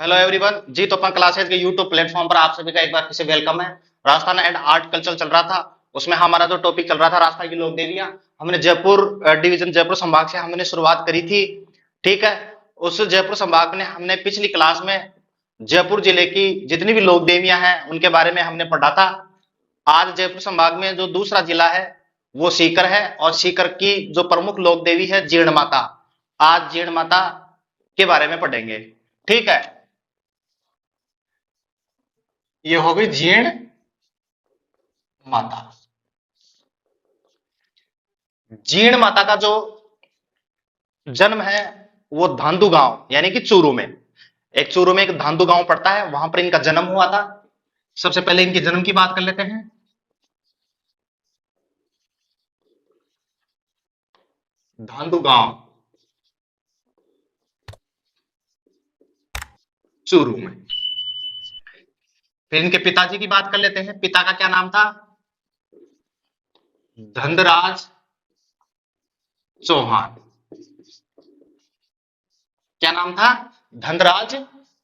Hello everyone जी। तो अपन classes के YouTube platform पर आप सभी का एक बार फिर से वेलकम है। राजस्थान एंड आर्ट कल्चर चल रहा था, उसमें हमारा जो टॉपिक चल रहा था राजस्थान की लोक देवियां। हमने जयपुर डिवीजन जयपुर संभाग से हमने शुरुआत करी थी। ठीक है। उस जयपुर संभाग में हमने पिछली क्लास में जयपुर जिले की जितनी भी लोक देवियां हैं उनके बारे में हमने पढ़ा था। आज जयपुर संभाग में जो दूसरा जिला है वो सीकर है, और सीकर की जो प्रमुख लोक देवी है जीर्ण माता। आज जीर्ण माता के बारे में पढ़ेंगे। ठीक है। ये हो गई जीर्ण माता। जीर्ण माता का जो जन्म है वो धांधु गांव यानी कि चूरू में, एक चूरू में एक धांधु गांव पड़ता है, वहां पर इनका जन्म हुआ था। सबसे पहले इनके जन्म की बात कर लेते हैं। धांधु गांव चूरू में। फिर इनके पिताजी की बात कर लेते हैं। पिता का क्या नाम था? धनराज चौहान। क्या नाम था? धनराज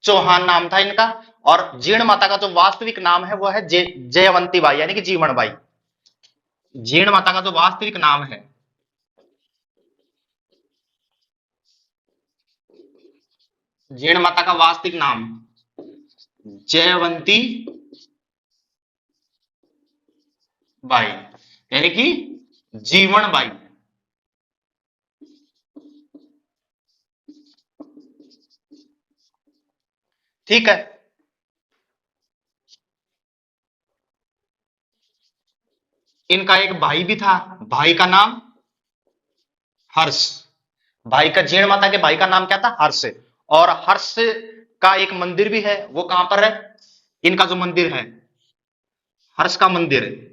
चौहान नाम था इनका। और जीर्ण माता का जो वास्तविक नाम है वो है जयवंती बाई यानी कि जीवन बाई। जीर्ण माता का जो वास्तविक नाम है, जीर्ण माता का वास्तविक नाम जयवंती बाई यानी कि जीवन बाई। ठीक है। इनका एक भाई भी था, भाई का नाम हर्ष। भाई का, जीर्ण माता के भाई का नाम क्या था? हर्ष। और हर्ष का एक मंदिर भी है, वो कहां पर है? इनका जो मंदिर है, हर्ष का मंदिर है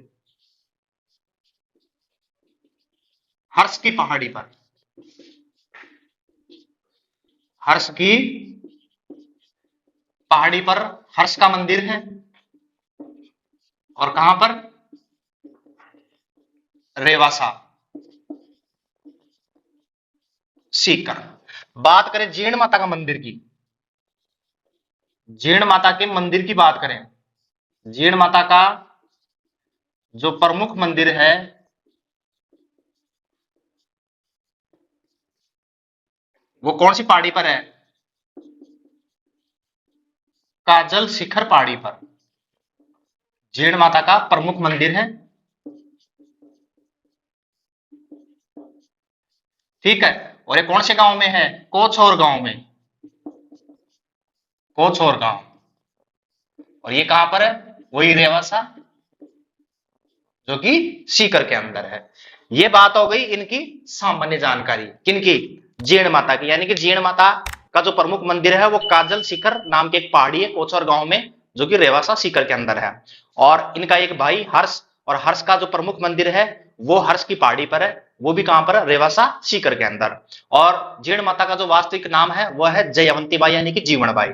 हर्ष की पहाड़ी पर। हर्ष की पहाड़ी पर हर्ष का मंदिर है। और कहां पर? रेवासा, सीकर। बात करें जीर्ण माता का मंदिर की, जीर्ण माता के मंदिर की बात करें, जीर्ण माता का जो प्रमुख मंदिर है वो कौन सी पहाड़ी पर है? काजल शिखर पहाड़ी पर जीर्ण माता का प्रमुख मंदिर है। ठीक है। और ये कौन से गांव में है? कोछोर गांव में, कोछोर गांव। और ये कहां पर है? वही रेवासा, जो कि सीकर के अंदर है। ये बात हो गई इनकी सामान्य जानकारी। किनकी? जीर्ण माता की। यानी कि जीर्ण माता का जो प्रमुख मंदिर है वो काजल शिखर नाम की एक पहाड़ी है कोचर गांव में, जो कि रेवासा सीकर के अंदर है। और इनका एक भाई हर्ष, और हर्ष का जो प्रमुख मंदिर है वो हर्ष की पहाड़ी पर है, वो भी कहां पर है? रेवासा सीकर के अंदर। और जीर्ण माता का जो वास्तविक नाम है वह है जयवंती बाई यानी कि जीवन बाई।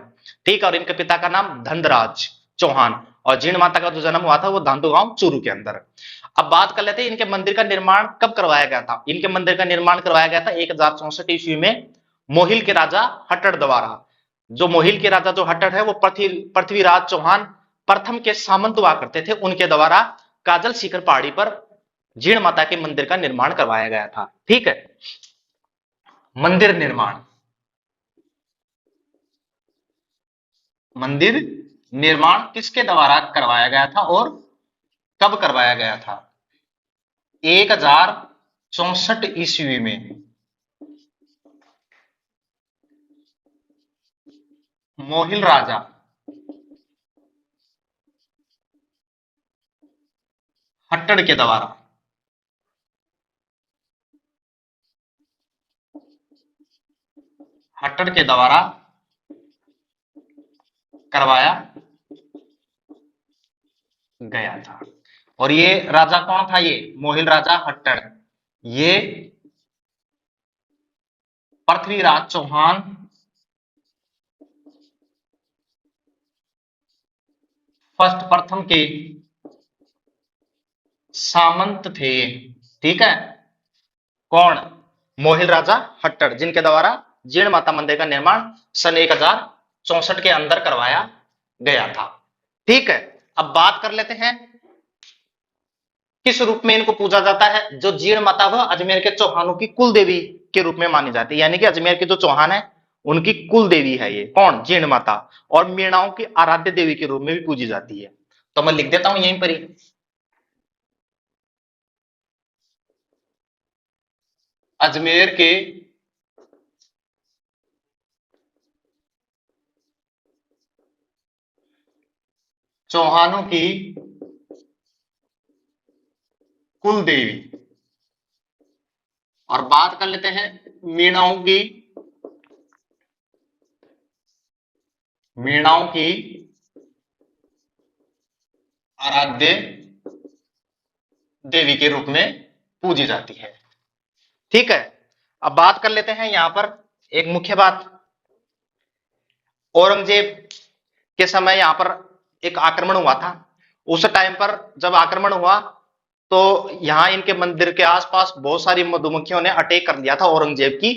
ठीक है। और इनके पिता का नाम धनराज चौहान। और जीर्ण माता का जो जन्म हुआ था वो धांधु गांव चूरू के अंदर। अब बात कर लेते हैं इनके मंदिर का निर्माण कब करवाया गया था। इनके मंदिर का निर्माण करवाया गया था 1064 ईस्वी में मोहिल के राजा हट्टड़ द्वारा। जो मोहिल के राजा जो हट्टड़ है वो पृथ्वीराज चौहान प्रथम के सामंत हुआ करते थे, उनके द्वारा काजल शिखर पहाड़ी पर जीर्ण माता के मंदिर का निर्माण करवाया गया था। ठीक है। मंदिर निर्माण, मंदिर निर्माण किसके द्वारा करवाया गया था और कब करवाया गया था? 1064 ईस्वी में मोहिल राजा हट्टड़ के द्वारा, हट्टड़ के द्वारा करवाया गया था। और ये राजा कौन था? ये मोहिल राजा हट्टड़। ये पृथ्वीराज चौहान फर्स्ट प्रथम के सामंत थे। ठीक है। कौन? मोहिल राजा हट्टड़, जिनके द्वारा जीर्ण माता मंदिर का निर्माण सन 1000 64 के अंदर करवाया गया था। ठीक है, अब बात कर लेते हैं किस रूप में इनको पूजा जाता है। जो जीण माता वह अजमेर के चौहानों की कुल देवी के रूप में मानी जाती है, यानी कि अजमेर के जो चौहान है उनकी कुल देवी है ये कौन, जीण माता, और मीणाओं की आराध्य देवी के रूप में भी पूजी जाती है। तो मैं लिख देता हूं यहीं पर ही, अजमेर के चौहानों की कुल देवी, और बात कर लेते हैं मीणाओं की आराध्य देवी के रूप में पूजी जाती है। ठीक है, अब बात कर लेते हैं यहां पर एक मुख्य बात, औरंगजेब के समय यहां पर एक आक्रमण हुआ था। उस टाइम पर जब आक्रमण हुआ तो यहां इनके मंदिर के आसपास बहुत सारी मधुमक्खियों ने अटैक कर दिया था औरंगजेब की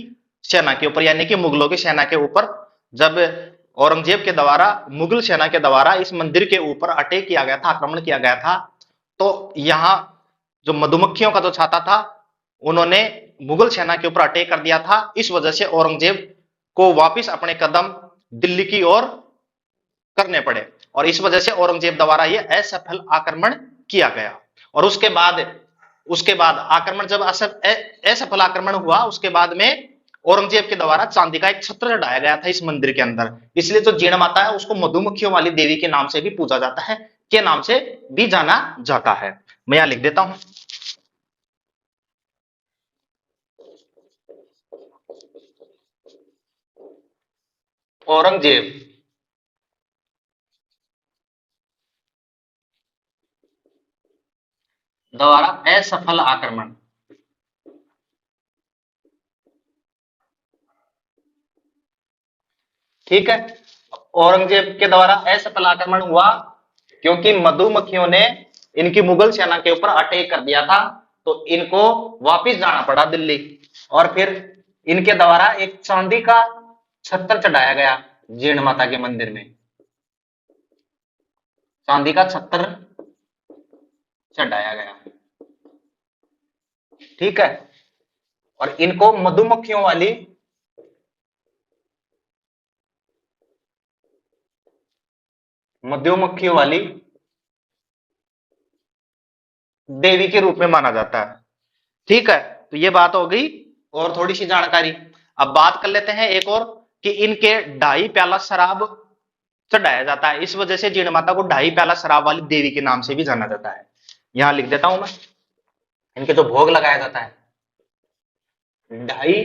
सेना के ऊपर, यानी कि मुगलों की सेना के ऊपर। जब औरंगजेब के द्वारा, मुगल सेना के द्वारा इस मंदिर के ऊपर अटैक किया गया था, आक्रमण किया गया था, तो यहां जो मधुमक्खियों का जो छाता था उन्होंने मुगल सेना के ऊपर अटैक कर दिया था। इस वजह से औरंगजेब को वापिस अपने कदम दिल्ली की ओर करने पड़े, और इस वजह से औरंगजेब द्वारा यह असफल आक्रमण किया गया। और उसके बाद आक्रमण जब असफल आक्रमण हुआ, उसके बाद में औरंगजेब के द्वारा चांदी का एक छत्र चढ़ाया गया था इस मंदिर के अंदर। इसलिए जो जीण माता है उसको मधुमक्खियों वाली देवी के नाम से भी पूजा जाता है, के नाम से भी जाना जाता है। मैं यहां लिख देता हूं, औरंगजेब द्वारा असफल आक्रमण। ठीक है, औरंगजेब के द्वारा असफल आक्रमण हुआ क्योंकि मधुमक्खियों ने इनकी मुगल सेना के ऊपर अटैक कर दिया था, तो इनको वापस जाना पड़ा दिल्ली। और फिर इनके द्वारा एक चांदी का छत्र चढ़ाया गया जीण माता के मंदिर में, चांदी का छत्र चढ़ाया गया। ठीक है, और इनको मधुमक्खियों वाली देवी के रूप में माना जाता है। ठीक है, तो ये बात हो गई और थोड़ी सी जानकारी। अब बात कर लेते हैं एक और, कि इनके 2.5 प्याला शराब चढ़ाया जाता है। इस वजह से जीण माता को 2.5 प्याला शराब वाली देवी के नाम से भी जाना जाता है। यहां लिख देता हूं मैं, इनके जो भोग लगाया जाता है, 2.5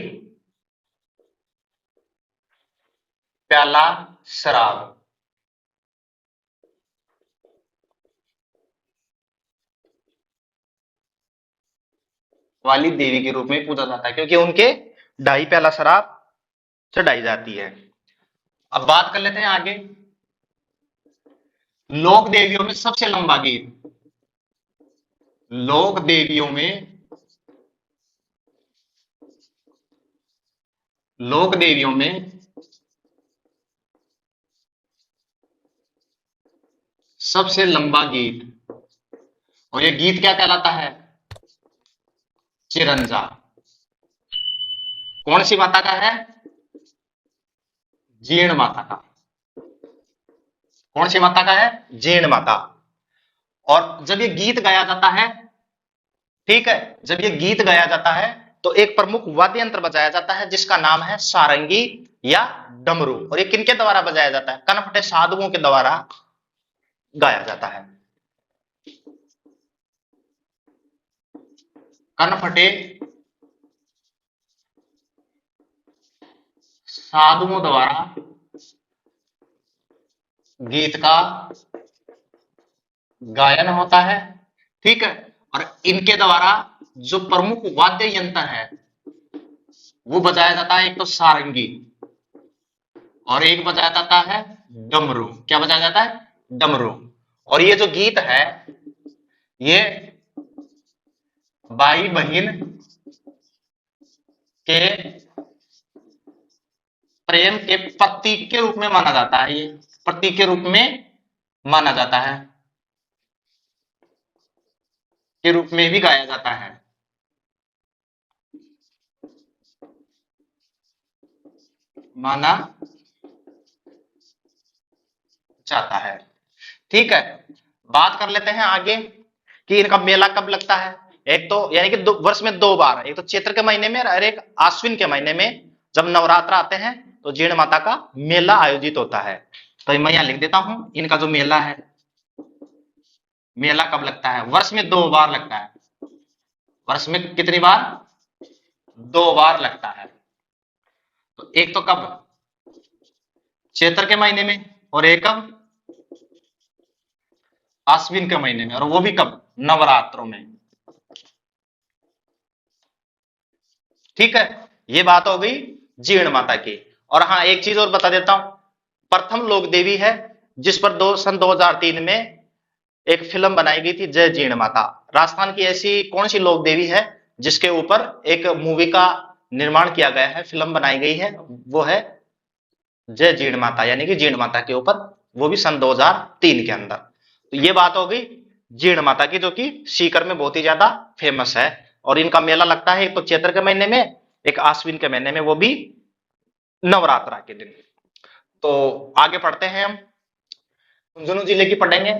प्याला शराब वाली देवी के रूप में पूजा जाता है, क्योंकि उनके 2.5 प्याला शराब चढ़ाई जाती है। अब बात कर लेते हैं आगे, लोक देवियों में सबसे लंबा गीत, लोक देवियों में लोक देवियों में सबसे लंबा गीत, और ये गीत क्या कहलाता है, चिरंजा। कौन सी माता का है, जीण माता का। कौन सी माता का है, जीण माता। और जब ये गीत गाया जाता है, ठीक है, जब ये गीत गाया जाता है तो एक प्रमुख वाद्य यंत्र बजाया जाता है जिसका नाम है सारंगी या डमरू। और ये किनके द्वारा बजाया जाता है, कनपटे साधुओं के द्वारा गाया जाता है। कनपटे साधुओं द्वारा गीत का गायन होता है। ठीक है, और इनके द्वारा जो प्रमुख वाद्य यंत्र है वो बजाया जाता है, एक तो सारंगी और एक बजाया जाता है डमरू। क्या बजाया जाता है, डमरू। और ये जो गीत है ये भाई बहन के प्रेम के प्रतीक के रूप में माना जाता है, ये प्रतीक के रूप में माना जाता है, के रूप में भी गाया जाता है। माना जाता है। ठीक है, बात कर लेते हैं आगे कि इनका मेला कब लगता है। एक तो यानी कि वर्ष में 2 बार, एक तो चैत्र के महीने में और एक आश्विन के महीने में, जब नवरात्र आते हैं तो जीण माता का मेला आयोजित होता है। तो मैं यहां लिख देता हूं, इनका जो मेला है, मेला कब लगता है, वर्ष में 2 बार लगता है। वर्ष में कितनी बार, 2 बार लगता है। तो एक तो कब, चैत्र के महीने में, और एक कब, आश्विन के महीने में, और वो भी कब, नवरात्रों में। ठीक है, ये बात हो गई जीण माता की। और हाँ, एक चीज और बता देता हूं, प्रथम लोक देवी है जिस पर सन 2003 में एक फिल्म बनाई गई थी, जय जीण माता। राजस्थान की ऐसी कौन सी लोक देवी है जिसके ऊपर एक मूवी का निर्माण किया गया है, फिल्म बनाई गई है, वो है जय जीण माता, यानी कि जीण माता के ऊपर, वो भी सन 2003 के अंदर। तो ये बात हो गई जीण माता की, जो कि सीकर में बहुत ही ज्यादा फेमस है। और इनका मेला लगता है एक तो चैत्र के महीने में, एक आश्विन के महीने में, वो भी नवरात्रा के दिन। तो आगे पढ़ते हैं हम, झुंझुनू जिले की पढ़ेंगे,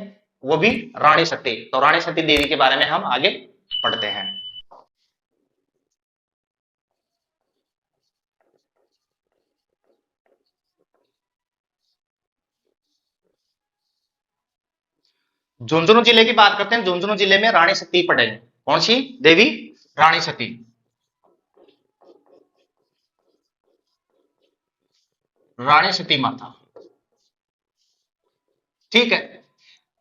वो भी रानी सती। तो रानी सती देवी के बारे में हम आगे पढ़ते हैं। झुंझुनू जिले की बात करते हैं। झुंझुनू जिले में रानी सती पढ़ेंगे, कौन सी देवी, रानी सती, रानी सती माता। ठीक है,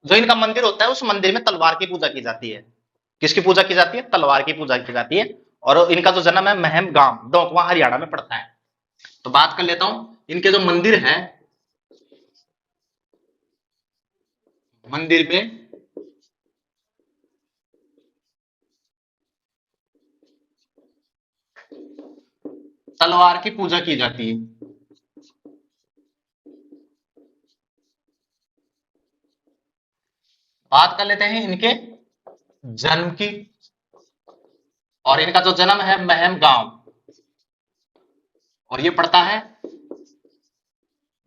जो इनका मंदिर होता है, उस मंदिर में तलवार की पूजा की जाती है। किसकी पूजा की जाती है, तलवार की पूजा की जाती है। और इनका जो जन्म है महम गांव, डोंकवा हरियाणा में पड़ता है। तो बात कर लेता हूं, इनके जो मंदिर है, मंदिर में तलवार की पूजा की जाती है। बात कर लेते हैं इनके जन्म की, और इनका जो जन्म है महम गांव, और ये पड़ता है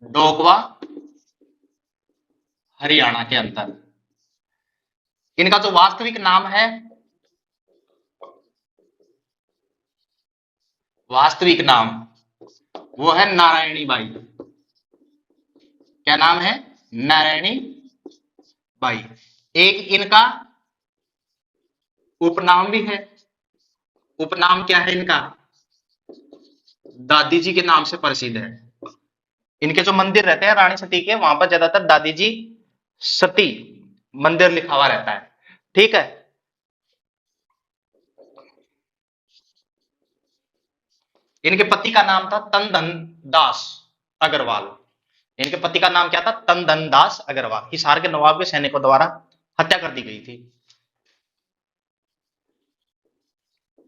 डोकवा हरियाणा के अंदर। इनका जो वास्तविक नाम है, वास्तविक नाम वो है नारायणी बाई। क्या नाम है, नारायणी बाई। एक इनका उपनाम भी है। उपनाम क्या है इनका, दादी जी के नाम से प्रसिद्ध है। इनके जो मंदिर रहते हैं रानी सती के, वहां पर ज्यादातर दादी जी सती मंदिर लिखा हुआ रहता है। ठीक है, इनके पति का नाम था तनधन दास अग्रवाल। इनके पति का नाम क्या था, तनधन दास अग्रवाल। हिसार के नवाब के सैनिकों द्वारा हत्या कर दी गई थी।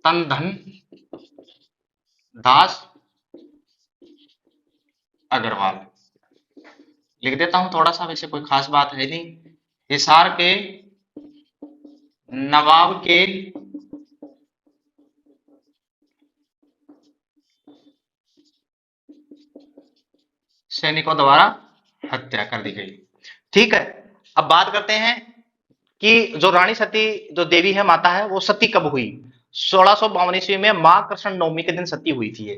तनधन दास अग्रवाल लिख देता हूं थोड़ा सा, वैसे कोई खास बात है नहीं। हिसार के नवाब के सैनिकों द्वारा हत्या कर दी गई। ठीक है, अब बात करते हैं कि जो रानी सती जो देवी है, माता है, वो सती कब हुई। 1652 ईस्वी में मां कृष्ण नवमी के दिन सती हुई थी ये।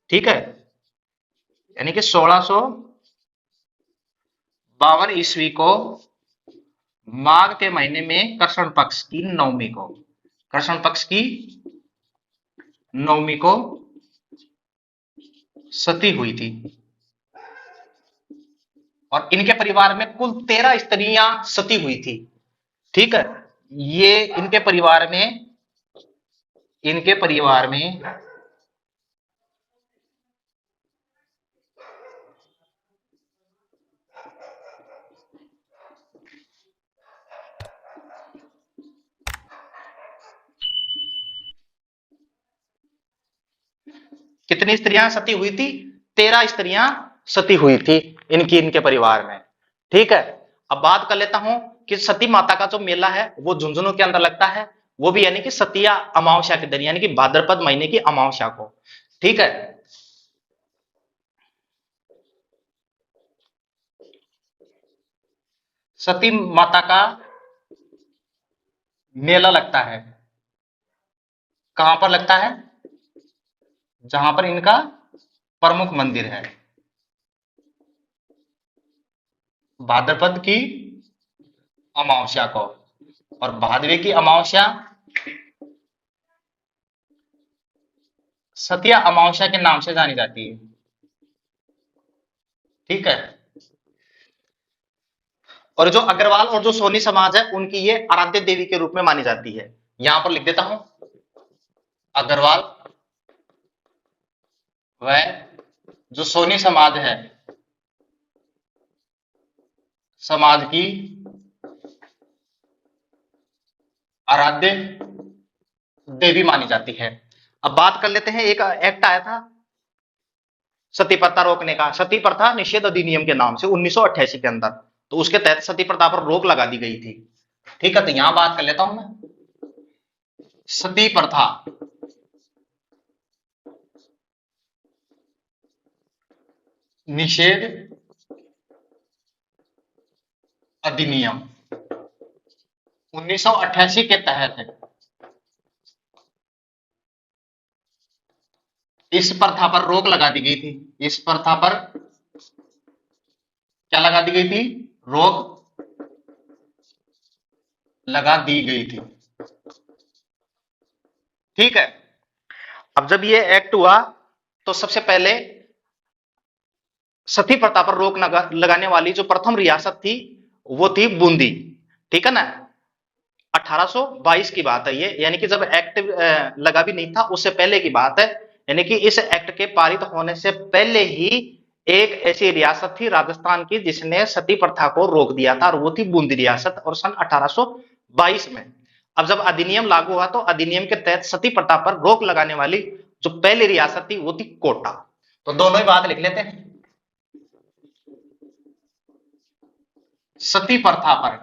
ठीक है, यानी कि 1652 ईस्वी को माघ के महीने में कृष्ण पक्ष की नवमी को, कृष्ण पक्ष की नवमी को सती हुई थी। और इनके परिवार में कुल 13 स्त्रियां सती हुई थी। ठीक है, ये इनके परिवार में कितनी स्त्रियां सती हुई थी, 13 स्त्रियां सती हुई थी इनके परिवार में। ठीक है, अब बात कर लेता हूं कि सती माता का जो मेला है वो झुंझुनू के अंदर लगता है, वो भी यानी कि सतिया अमावस्या के दिन, यानी कि भाद्रपद महीने की अमावस्या को। ठीक है, सती माता का मेला लगता है, कहां पर लगता है? जहां पर इनका प्रमुख मंदिर है। भाद्रपद की अमावस्या को, और भादवे की अमावस्या सतिया अमावस्या के नाम से जानी जाती है। ठीक है, और जो अग्रवाल और जो सोनी समाज है उनकी ये आराध्य देवी के रूप में मानी जाती है। यहां पर लिख देता हूं, अग्रवाल व जो सोनी समाज है, समाज की आराध्य देवी मानी जाती है। अब बात कर लेते हैं, एक एक्ट आया था सती प्रथा रोकने का, सती प्रथा निषेध अधिनियम के नाम से 1988 के अंदर, तो उसके तहत सती प्रथा पर रोक लगा दी गई थी। ठीक है, तो यहां बात कर लेता हूं मैं, सती प्रथा निषेध अधिनियम 1988 के तहत इस प्रथा पर रोक लगा दी गई थी। इस प्रथा पर क्या लगा दी गई थी? रोक लगा दी गई थी। ठीक है, अब जब ये एक्ट हुआ तो सबसे पहले सती प्रथा पर रोक लगाने वाली जो प्रथम रियासत थी वो थी बूंदी। ठीक है ना, 1822 की बात है ये, यानी कि जब एक्ट लगा भी नहीं था उससे पहले की बात है। यानी कि इस एक्ट के पारित होने से पहले ही एक ऐसी रियासत थी राजस्थान की जिसने सती प्रथा को रोक दिया था, और वो थी बूंदी रियासत, और सन 1822 में। अब जब अधिनियम लागू हुआ तो अधिनियम के तहत सती प्रथा पर रोक लगाने वाली जो पहली रियासत थी वो थी कोटा। तो दोनों ही बात लिख लेते हैं, सती प्रथा पर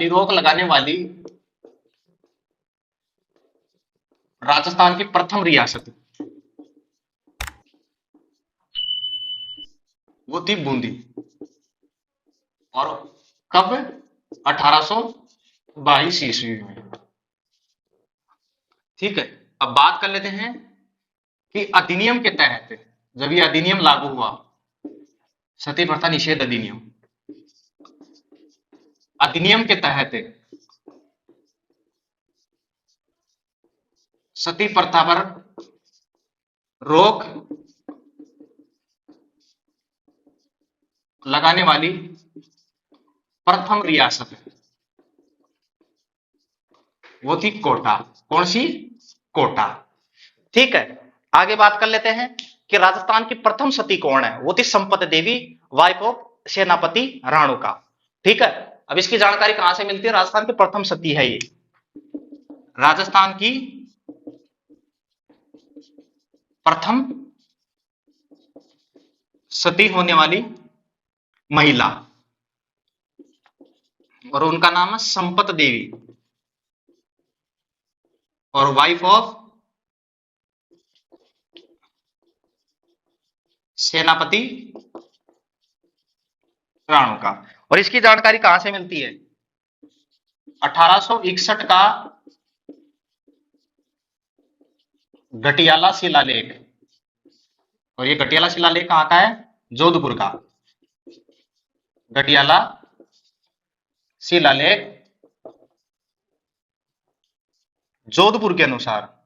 रोक लगाने वाली राजस्थान की प्रथम रियासत वो थी बूंदी। और कब? 1822 ईस्वी में। ठीक है, अब बात कर लेते हैं कि अधिनियम के तहत जब ये अधिनियम लागू हुआ, सती प्रथा निषेध अधिनियम, अधिनियम के तहत सती प्रथा पर रोक लगाने वाली प्रथम रियासत वो थी कोटा। कौन सी? कोटा। ठीक है, आगे बात कर लेते हैं कि राजस्थान की प्रथम सती कौन है? वो थी संपत देवी, वाइफ ऑफ सेनापति राणू का। ठीक है, अब इसकी जानकारी कहां से मिलती है? राजस्थान की प्रथम सती है ये, राजस्थान की प्रथम सती होने वाली महिला, और उनका नाम है संपत देवी, और वाइफ ऑफ सेनापति राणू का। और इसकी जानकारी कहां से मिलती है? 1861 का घटियाला शिलालेख, और ये घटियाला शिलालेख कहां का है? जोधपुर का। घटियाला शिलालेख जोधपुर के अनुसार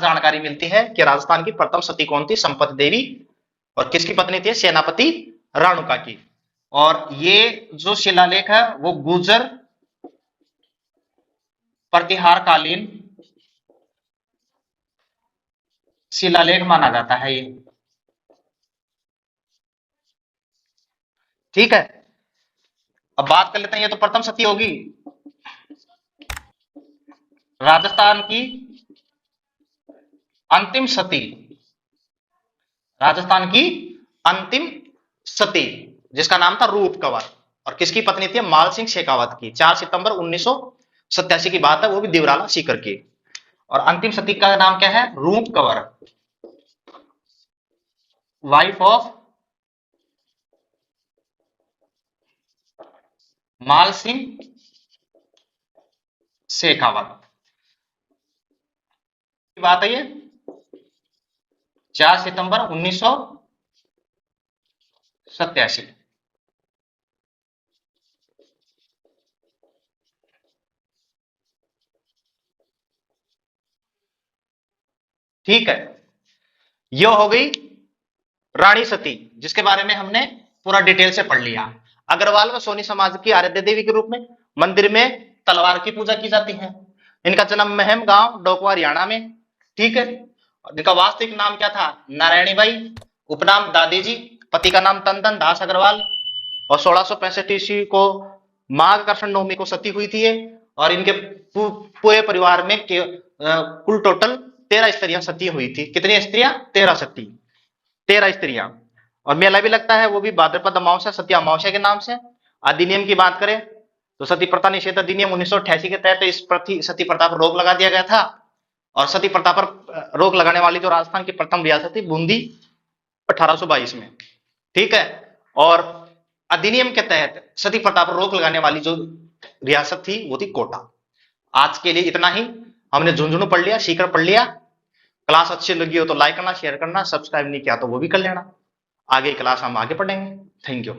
जानकारी मिलती है कि राजस्थान की प्रथम सती कौन थी? संपत देवी, और किसकी पत्नी थी? सेनापति राणुका की। और ये जो शिलालेख है वो गुर्जर प्रतिहारकालीन शिलालेख माना जाता है ये। ठीक है, अब बात कर लेते हैं, ये तो प्रथम सती होगी। राजस्थान की अंतिम सती, राजस्थान की अंतिम सती, जिसका नाम था रूप कंवर, और किसकी पत्नी थी? माल सिंह शेखावत की। 4 सितंबर 1987 की बात है, वो भी दिवराला सीकर की। और अंतिम सती का नाम क्या है? रूप कंवर, वाइफ ऑफ माल सिंह शेखावत की बात है ये। 4 सितंबर 1987। ठीक है, यह हो गई रानी सती, जिसके बारे में हमने पूरा डिटेल से पढ़ लिया। अग्रवाल व सोनी समाज की आराध्य देवी के रूप में मंदिर में तलवार की पूजा की जाती है। इनका जन्म महम गांव डोकवा हरियाणा में, ठीक है। इनका वास्तविक नाम क्या था? नारायणी बाई, उपनाम दादी जी, पति का नाम तंदन दास अग्रवाल। और 1665 ईस्वी को माघ कृष्ण नवमी को सती हुई थी ये। और इनके पूरे परिवार में कुल टोटल 13 स्त्रियां सती हुई थी। कितनी स्त्रियां? 13 सती, 13 स्त्रियां। और मेला भी लगता है, वो भी भाद्रपद अमावस्या, सती अमावस्या के नाम से। अधिनियम की बात करें तो सती प्रथा निषेध अधिनियम 1988 के तहत इस सती प्रथा पर रोक लगा दिया गया था। और सती प्रथा पर रोक लगाने वाली जो राजस्थान की प्रथम रियासत थी, बूंदी, 1822 में, ठीक है। और अधिनियम के तहत सती प्रथा पर रोक लगाने वाली जो रियासत थी वो थी कोटा। आज के लिए इतना ही। हमने झुंझुनू पढ़ लिया, सीकर पढ़ लिया। क्लास अच्छी लगी हो तो लाइक करना, शेयर करना, सब्सक्राइब नहीं किया तो वो भी कर लेना। आगे क्लास हम आगे पढ़ेंगे। Thank you.